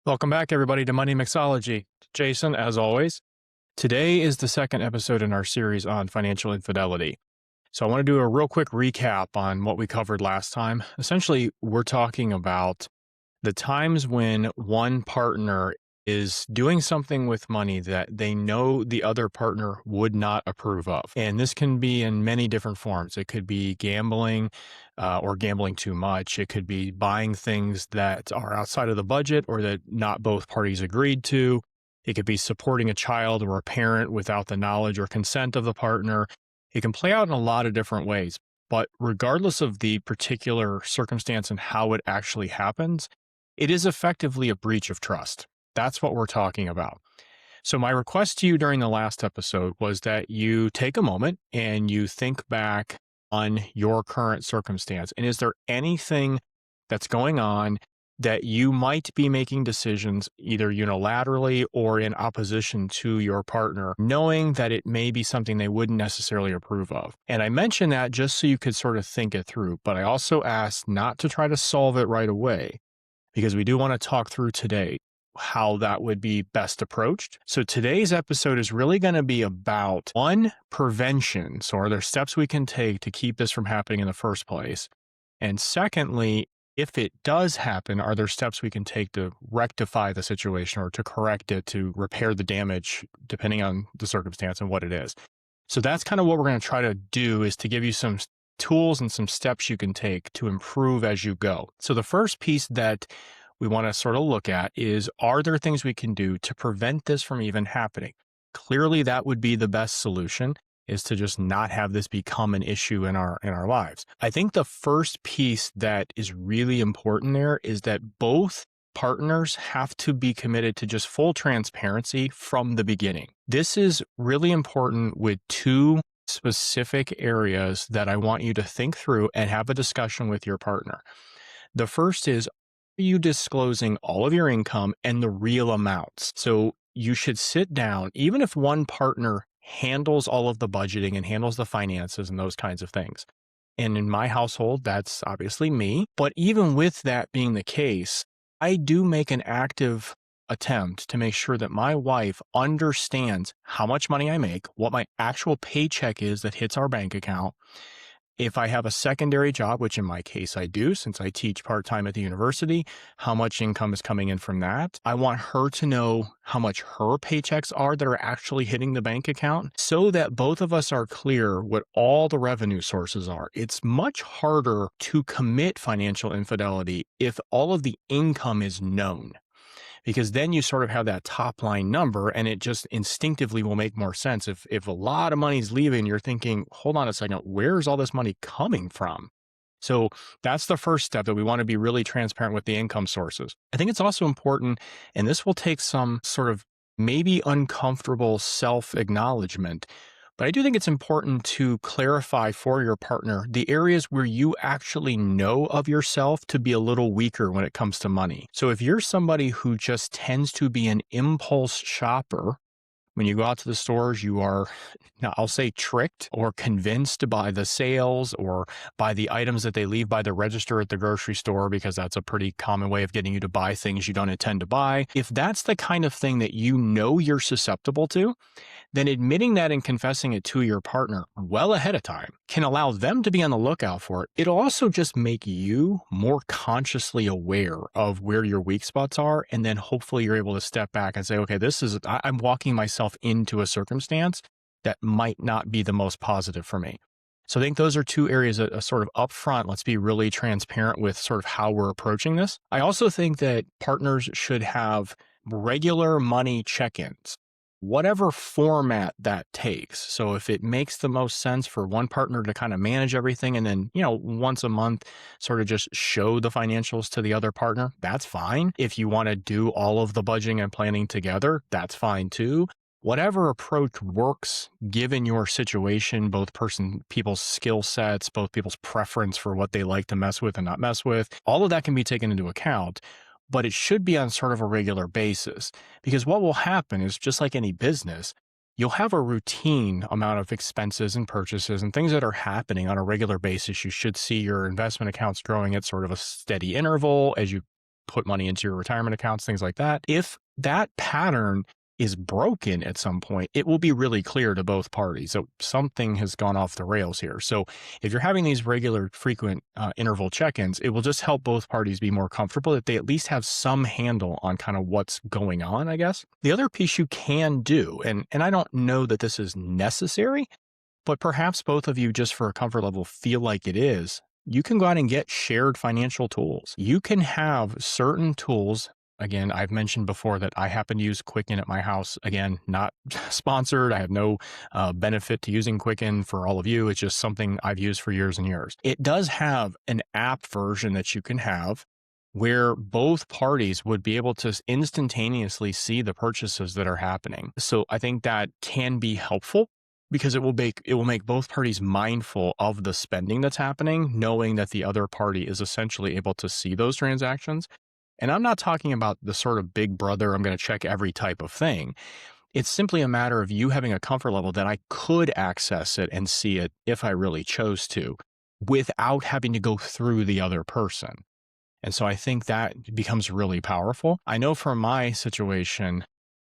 Welcome back, everybody, to Money Mixology. Jason, as always. Today is the second episode in our series on financial infidelity. So I want to do a real quick recap on what we covered last time. Essentially, we're talking about the times when one partner is doing something with money that they know the other partner would not approve of. And this can be in many different forms. It could be gambling or gambling too much. It could be buying things that are outside of the budget or that not both parties agreed to. It could be supporting a child or a parent without the knowledge or consent of the partner. It can play out in a lot of different ways. But regardless of the particular circumstance and how it actually happens, it is effectively a breach of trust. That's what we're talking about. So, my request to you during the last episode was that you take a moment and you think back on your current circumstance. And is there anything that's going on that you might be making decisions either unilaterally or in opposition to your partner, knowing that it may be something they wouldn't necessarily approve of? And I mention that just so you could sort of think it through, but I also asked not to try to solve it right away, because we do want to talk through today how that would be best approached. So today's episode is really going to be about one, prevention. So are there steps we can take to keep this from happening in the first place? And secondly, if it does happen, are there steps we can take to rectify the situation or to correct it, to repair the damage, depending on the circumstance and what it is? So that's kind of what we're going to try to do, is to give you some tools and some steps you can take to improve as you go. So the first piece that we want to sort of look at is, are there things we can do to prevent this from even happening? Clearly, that would be the best solution, is to just not have this become an issue in our lives. I think the first piece that is really important there is that both partners have to be committed to just full transparency from the beginning. This is really important with two specific areas that I want you to think through and have a discussion with your partner. The first is, are you disclosing all of your income and the real amounts? So you should sit down, even if one partner handles all of the budgeting and handles the finances and those kinds of things. And in my household, that's obviously me. But even with that being the case, I do make an active attempt to make sure that my wife understands how much money I make, what my actual paycheck is that hits our bank account. If I have a secondary job, which in my case I do, since I teach part-time at the university, how much income is coming in from that? I want her to know how much her paychecks are that are actually hitting the bank account, so that both of us are clear what all the revenue sources are. It's much harder to commit financial infidelity if all of the income is known, because then you sort of have that top line number and it just instinctively will make more sense. If a lot of money's leaving, you're thinking, hold on a second, where's all this money coming from? So that's the first step, that we want to be really transparent with the income sources. I think it's also important, and this will take some sort of maybe uncomfortable self-acknowledgement, but I do think it's important to clarify for your partner the areas where you actually know of yourself to be a little weaker when it comes to money. So if you're somebody who just tends to be an impulse shopper, when you go out to the stores, you are, now I'll say, tricked or convinced by the sales or by the items that they leave by the register at the grocery store, because that's a pretty common way of getting you to buy things you don't intend to buy. If that's the kind of thing that you know you're susceptible to, then admitting that and confessing it to your partner well ahead of time can allow them to be on the lookout for it. It'll also just make you more consciously aware of where your weak spots are. And then hopefully you're able to step back and say, okay, I'm walking myself into a circumstance that might not be the most positive for me. So I think those are two areas that are sort of upfront. Let's be really transparent with sort of how we're approaching this. I also think that partners should have regular money check-ins, whatever format that takes. So if it makes the most sense for one partner to kind of manage everything and then, once a month sort of just show the financials to the other partner, that's fine. If you want to do all of the budgeting and planning together, that's fine too. Whatever approach works given your situation, people's skill sets, both people's preference for what they like to mess with and not mess with, all of that can be taken into account. But it should be on sort of a regular basis, because what will happen is, just like any business, you'll have a routine amount of expenses and purchases and things that are happening on a regular basis. You should see your investment accounts growing at sort of a steady interval as you put money into your retirement accounts, things like that. If that pattern is broken at some point, it will be really clear to both parties. So something has gone off the rails here. So if you're having these regular, frequent interval check-ins, it will just help both parties be more comfortable that they at least have some handle on kind of what's going on, I guess. The other piece you can do, and I don't know that this is necessary, but perhaps both of you, just for a comfort level, feel like it is. You can go out and get shared financial tools. You can have certain tools. Again, I've mentioned before that I happen to use Quicken at my house. Again, not sponsored. I have no benefit to using Quicken for all of you. It's just something I've used for years and years. It does have an app version that you can have where both parties would be able to instantaneously see the purchases that are happening. So I think that can be helpful, because it will make both parties mindful of the spending that's happening, knowing that the other party is essentially able to see those transactions. And I'm not talking about the sort of big brother, I'm going to check every type of thing. It's simply a matter of you having a comfort level that I could access it and see it if I really chose to, without having to go through the other person. And so I think that becomes really powerful. I know for my situation,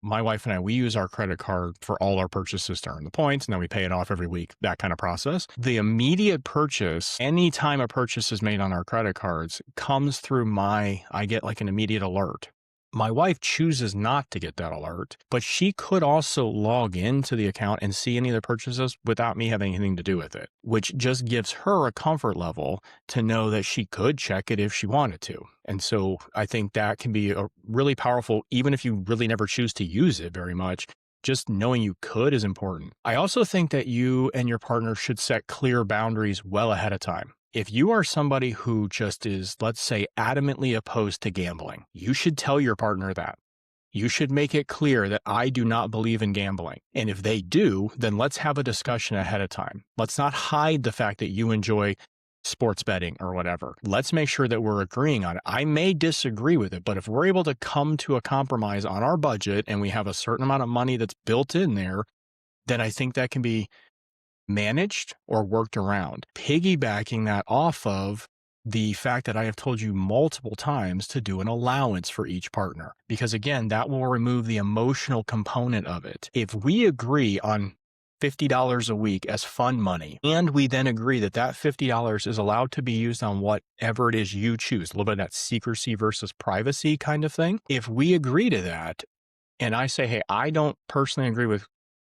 my wife and I, we use our credit card for all our purchases to earn the points, and then we pay it off every week, that kind of process. The immediate purchase, anytime a purchase is made on our credit cards, comes through I get like an immediate alert. My wife chooses not to get that alert, but she could also log into the account and see any of the purchases without me having anything to do with it, which just gives her a comfort level to know that she could check it if she wanted to. And so I think that can be a really powerful, even if you really never choose to use it very much. Just knowing you could is important. I also think that you and your partner should set clear boundaries well ahead of time. If you are somebody who just is, let's say, adamantly opposed to gambling, you should tell your partner that. You should make it clear that I do not believe in gambling. And if they do, then let's have a discussion ahead of time. Let's not hide the fact that you enjoy sports betting or whatever. Let's make sure that we're agreeing on it. I may disagree with it, but if we're able to come to a compromise on our budget and we have a certain amount of money that's built in there, then I think that can be managed or worked around, piggybacking that off of the fact that I have told you multiple times to do an allowance for each partner, because again, that will remove the emotional component of it. If we agree on $50 a week as fun money, and we then agree that that $50 is allowed to be used on whatever it is you choose, a little bit of that secrecy versus privacy kind of thing. If we agree to that, and I say, hey, I don't personally agree with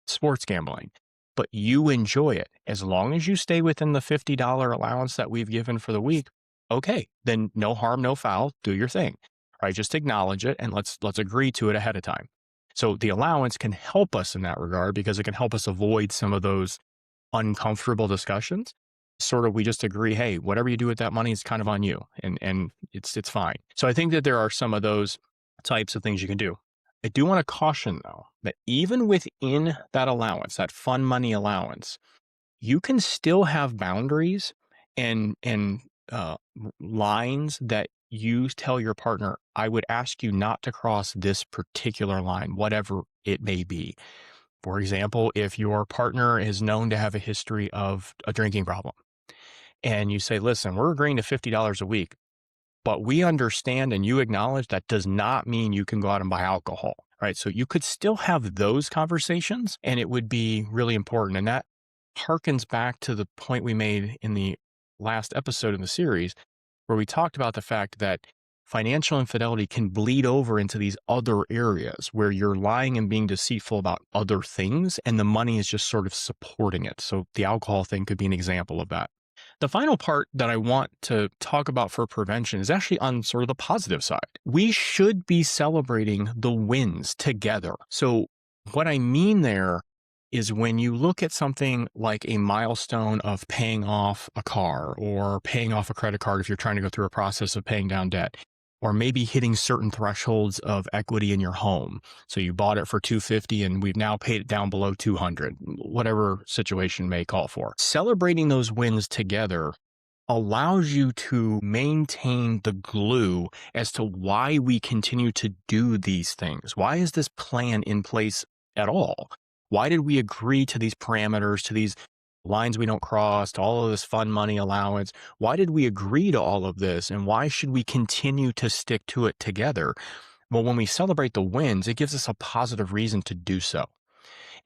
sports gambling, but you enjoy it, as long as you stay within the $50 allowance that we've given for the week, okay, then no harm, no foul, do your thing, right? Just acknowledge it and let's agree to it ahead of time. So the allowance can help us in that regard, because it can help us avoid some of those uncomfortable discussions. Sort of, we just agree, hey, whatever you do with that money is kind of on you, and it's fine. So I think that there are some of those types of things you can do. I do want to caution, though, that even within that allowance, that fun money allowance, you can still have boundaries and lines that you tell your partner, I would ask you not to cross this particular line, whatever it may be. For example, if your partner is known to have a history of a drinking problem, and you say, listen, we're agreeing to $50 a week, but we understand and you acknowledge that does not mean you can go out and buy alcohol, right? So you could still have those conversations, and it would be really important. And that harkens back to the point we made in the last episode in the series, where we talked about the fact that financial infidelity can bleed over into these other areas where you're lying and being deceitful about other things, and the money is just sort of supporting it. So the alcohol thing could be an example of that. The final part that I want to talk about for prevention is actually on sort of the positive side. We should be celebrating the wins together. So what I mean there is, when you look at something like a milestone of paying off a car or paying off a credit card if you're trying to go through a process of paying down debt, or maybe hitting certain thresholds of equity in your home. So you bought it for $250 and we've now paid it down below $200, whatever situation may call for. Celebrating those wins together allows you to maintain the glue as to why we continue to do these things. Why is this plan in place at all? Why did we agree to these parameters, to these lines we don't cross, to all of this fun money allowance. Why did we agree to all of this? And why should we continue to stick to it together? Well, when we celebrate the wins, it gives us a positive reason to do so.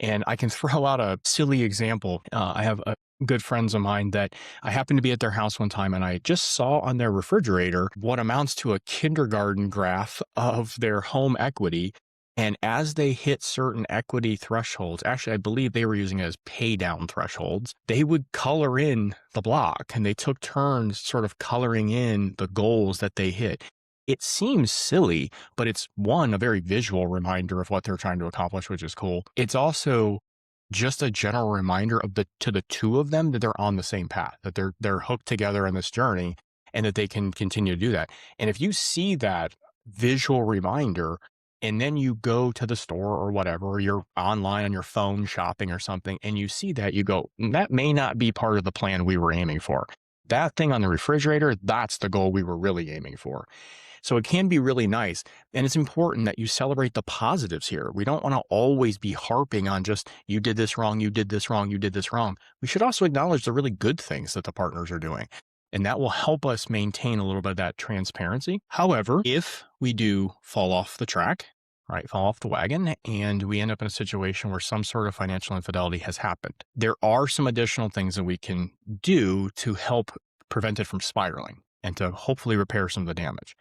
And I can throw out a silly example. I have good friends of mine that I happened to be at their house one time and I just saw on their refrigerator what amounts to a kindergarten graph of their home equity. And as they hit certain equity thresholds, actually, I believe they were using it as pay down thresholds, they would color in the block and they took turns sort of coloring in the goals that they hit. It seems silly, but it's one, a very visual reminder of what they're trying to accomplish, which is cool. It's also just a general reminder of the two of them that they're on the same path, that they're hooked together in this journey and that they can continue to do that. And if you see that visual reminder and then you go to the store or whatever, or you're online on your phone shopping or something, and you see that, you go, that may not be part of the plan we were aiming for. That thing on the refrigerator, that's the goal we were really aiming for. So it can be really nice. And it's important that you celebrate the positives here. We don't want to always be harping on just, you did this wrong, you did this wrong, you did this wrong. We should also acknowledge the really good things that the partners are doing. And that will help us maintain a little bit of that transparency. However, if we do fall off the track, right, fall off the wagon, and we end up in a situation where some sort of financial infidelity has happened, there are some additional things that we can do to help prevent it from spiraling and to hopefully repair some of the damage.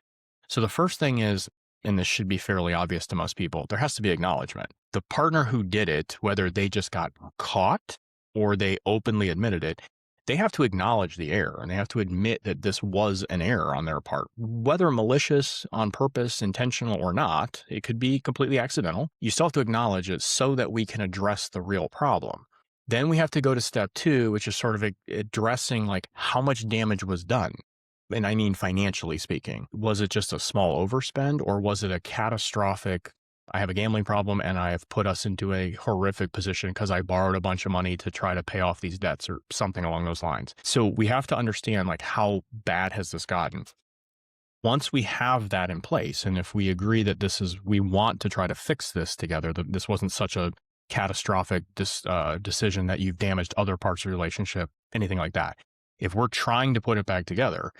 So the first thing is, and this should be fairly obvious to most people, there has to be acknowledgement. The partner who did it, whether they just got caught or they openly admitted it, they have to acknowledge the error and they have to admit that this was an error on their part, whether malicious, on purpose, intentional or not. It could be completely accidental. You still have to acknowledge it so that we can address the real problem. Then we have to go to step two, which is sort of addressing like how much damage was done. And I mean financially speaking. Was it just a small overspend or was it a catastrophic, I have a gambling problem and I have put us into a horrific position because I borrowed a bunch of money to try to pay off these debts or something along those lines. So we have to understand like how bad has this gotten. Once we have that in place, and if we agree that we want to try to fix this together, that this wasn't such a catastrophic decision that you've damaged other parts of your relationship, anything like that. If we're trying to put it back together,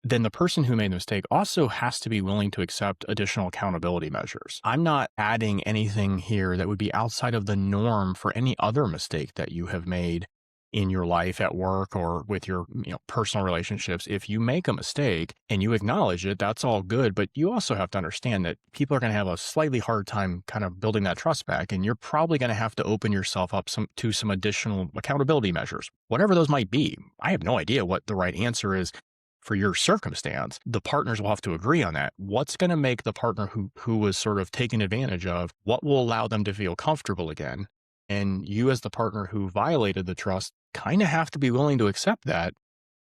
then the person who made the mistake also has to be willing to accept additional accountability measures. I'm not adding anything here that would be outside of the norm for any other mistake that you have made in your life at work or with your personal relationships. If you make a mistake and you acknowledge it, that's all good. But you also have to understand that people are going to have a slightly hard time kind of building that trust back. And you're probably going to have to open yourself up to some additional accountability measures, whatever those might be. I have no idea what the right answer is for your circumstance. The partners will have to agree on that. What's going to make the partner who was sort of taken advantage of, what will allow them to feel comfortable again? And you as the partner who violated the trust kind of have to be willing to accept that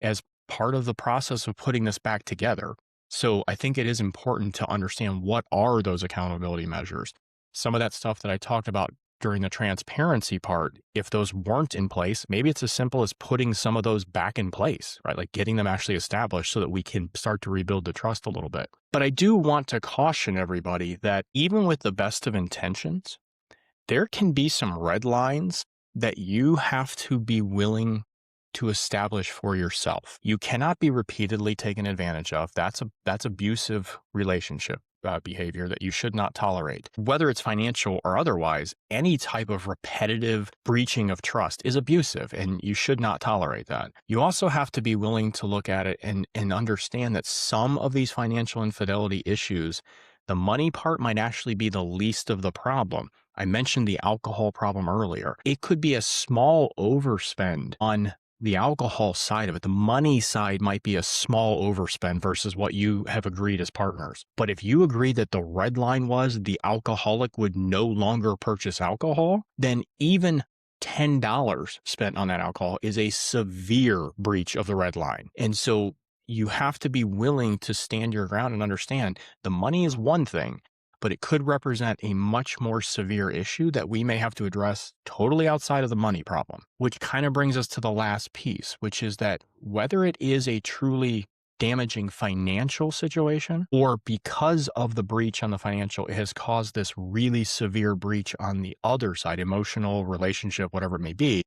as part of the process of putting this back together. So I think it is important to understand what are those accountability measures. Some of that stuff that I talked about during the transparency part, if those weren't in place, maybe it's as simple as putting some of those back in place, right? Like getting them actually established so that we can start to rebuild the trust a little bit. But I do want to caution everybody that even with the best of intentions, there can be some red lines that you have to be willing to establish for yourself. You cannot be repeatedly taken advantage of. That's abusive relationship behavior that you should not tolerate. Whether it's financial or otherwise, any type of repetitive breaching of trust is abusive and you should not tolerate that. You also have to be willing to look at it and understand that some of these financial infidelity issues, the money part might actually be the least of the problem. I mentioned the alcohol problem earlier. It could be a small overspend on the alcohol side of it. The money side might be a small overspend versus what you have agreed as partners. But if you agree that the red line was the alcoholic would no longer purchase alcohol, then even $10 spent on that alcohol is a severe breach of the red line. And so you have to be willing to stand your ground and understand the money is one thing, but it could represent a much more severe issue that we may have to address totally outside of the money problem, which kind of brings us to the last piece, which is that whether it is a truly damaging financial situation or because of the breach on the financial, it has caused this really severe breach on the other side, emotional, relationship, whatever it may be,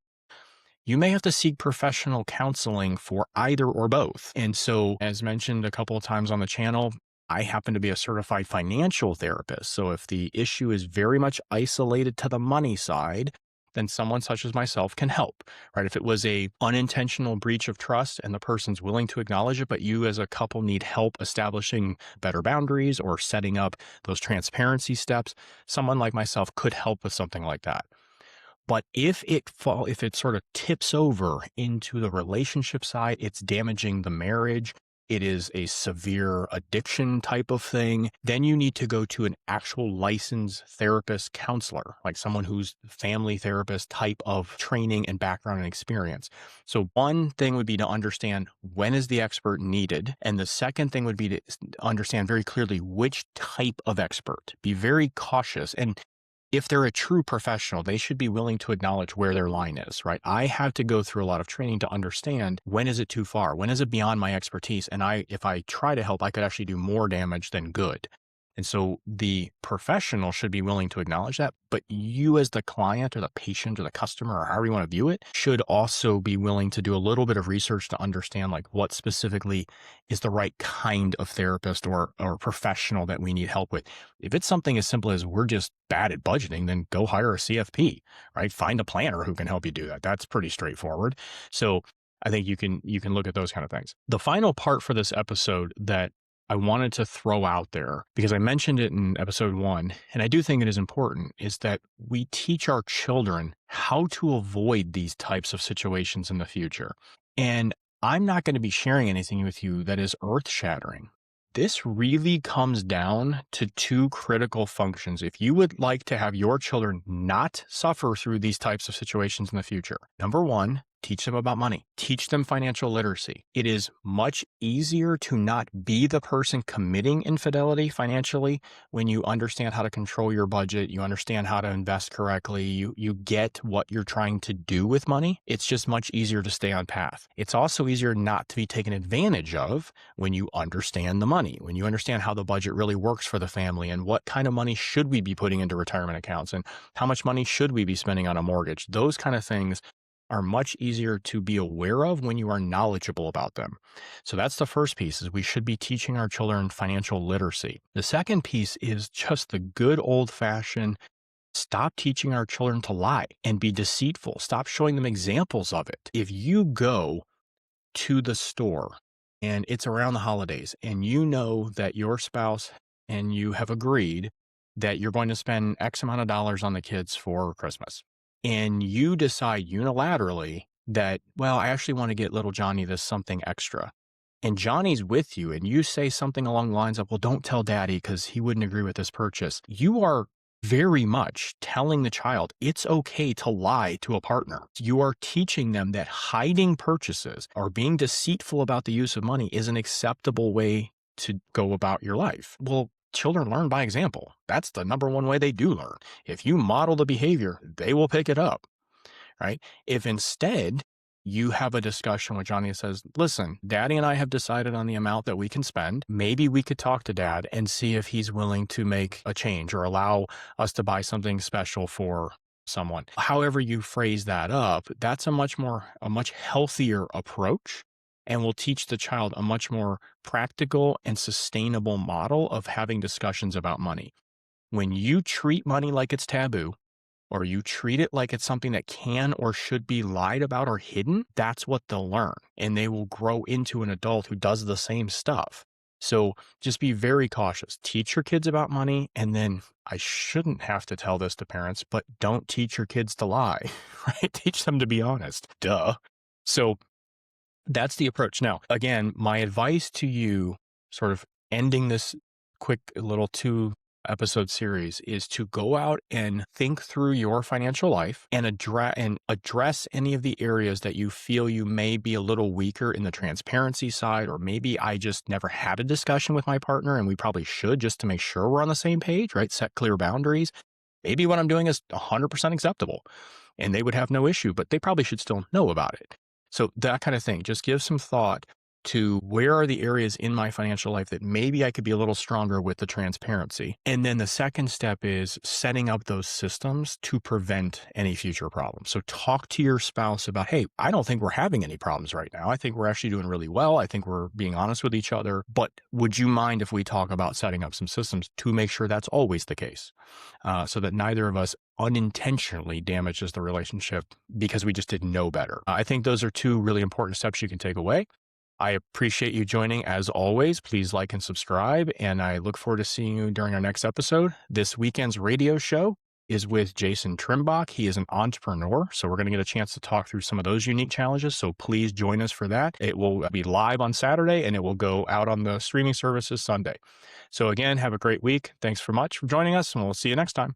you may have to seek professional counseling for either or both. And so, as mentioned a couple of times on the channel, I happen to be a certified financial therapist. So if the issue is very much isolated to the money side, then someone such as myself can help, right? If it was a unintentional breach of trust and the person's willing to acknowledge it, but you as a couple need help establishing better boundaries or setting up those transparency steps, someone like myself could help with something like that. But if it sort of tips over into the relationship side, it's damaging the marriage. It is a severe addiction type of thing. Then you need to go to an actual licensed therapist counselor, like someone who's family therapist type of training and background and experience. So one thing would be to understand when is the expert needed. And the second thing would be to understand very clearly which type of expert. Be very cautious. And if they're a true professional, they should be willing to acknowledge where their line is, right? I have to go through a lot of training to understand when is it too far? When is it beyond my expertise? And if I try to help, I could actually do more damage than good. And so the professional should be willing to acknowledge that, but you as the client or the patient or the customer or however you want to view it should also be willing to do a little bit of research to understand like what specifically is the right kind of therapist or professional that we need help with. If it's something as simple as we're just bad at budgeting, then go hire a CFP, right? Find a planner who can help you do that. That's pretty straightforward. So I think you can look at those kind of things. The final part for this episode that I wanted to throw out there, because I mentioned it in episode 1, and I do think it is important, is that we teach our children how to avoid these types of situations in the future. And I'm not going to be sharing anything with you that is earth-shattering. This really comes down to 2 critical functions. If you would like to have your children not suffer through these types of situations in the future, number 1, teach them about money. Teach them financial literacy. It is much easier to not be the person committing infidelity financially when you understand how to control your budget, you understand how to invest correctly, you get what you're trying to do with money. It's just much easier to stay on path. It's also easier not to be taken advantage of when you understand the money, when you understand how the budget really works for the family and what kind of money should we be putting into retirement accounts and how much money should we be spending on a mortgage. Those kind of things are much easier to be aware of when you are knowledgeable about them. So that's the first piece, is we should be teaching our children financial literacy. The second piece is just the good old-fashioned stop teaching our children to lie and be deceitful. Stop showing them examples of it. If you go to the store and it's around the holidays and you know that your spouse and you have agreed that you're going to spend X amount of dollars on the kids for Christmas, and you decide unilaterally that, well, I actually want to get little Johnny this something extra, and Johnny's with you, and you say something along the lines of, well, don't tell daddy because he wouldn't agree with this purchase, you are very much telling the child it's okay to lie to a partner. You are teaching them that hiding purchases or being deceitful about the use of money is an acceptable way to go about your life. Well, children learn by example. That's the number one way they do learn. If you model the behavior, they will pick it up, right? If instead you have a discussion with Johnny that says, listen, daddy and I have decided on the amount that we can spend. Maybe we could talk to dad and see if he's willing to make a change or allow us to buy something special for someone. However you phrase that up, that's a much healthier approach, and will teach the child a much more practical and sustainable model of having discussions about money. When you treat money like it's taboo, or you treat it like it's something that can or should be lied about or hidden, that's what they'll learn. And they will grow into an adult who does the same stuff. So just be very cautious. Teach your kids about money. And then I shouldn't have to tell this to parents, but don't teach your kids to lie, right? Teach them to be honest. Duh. So that's the approach. Now, again, my advice to you, sort of ending this quick little 2-episode series, is to go out and think through your financial life and address any of the areas that you feel you may be a little weaker in the transparency side, or maybe I just never had a discussion with my partner and we probably should, just to make sure we're on the same page, right? Set clear boundaries. Maybe what I'm doing is 100% acceptable and they would have no issue, but they probably should still know about it. So that kind of thing, just give some thought to where are the areas in my financial life that maybe I could be a little stronger with the transparency. And then the second step is setting up those systems to prevent any future problems. So talk to your spouse about, hey, I don't think we're having any problems right now. I think we're actually doing really well. I think we're being honest with each other. But would you mind if we talk about setting up some systems to make sure that's always the case, so that neither of us unintentionally damages the relationship because we just didn't know better? I think those are two really important steps you can take away. I appreciate you joining as always. Please like and subscribe, and I look forward to seeing you during our next episode. This weekend's radio show is with Jason Trimbach. He is an entrepreneur, so we're going to get a chance to talk through some of those unique challenges. So please join us for that. It will be live on Saturday, and it will go out on the streaming services Sunday. So again, have a great week. Thanks so much for joining us, and we'll see you next time.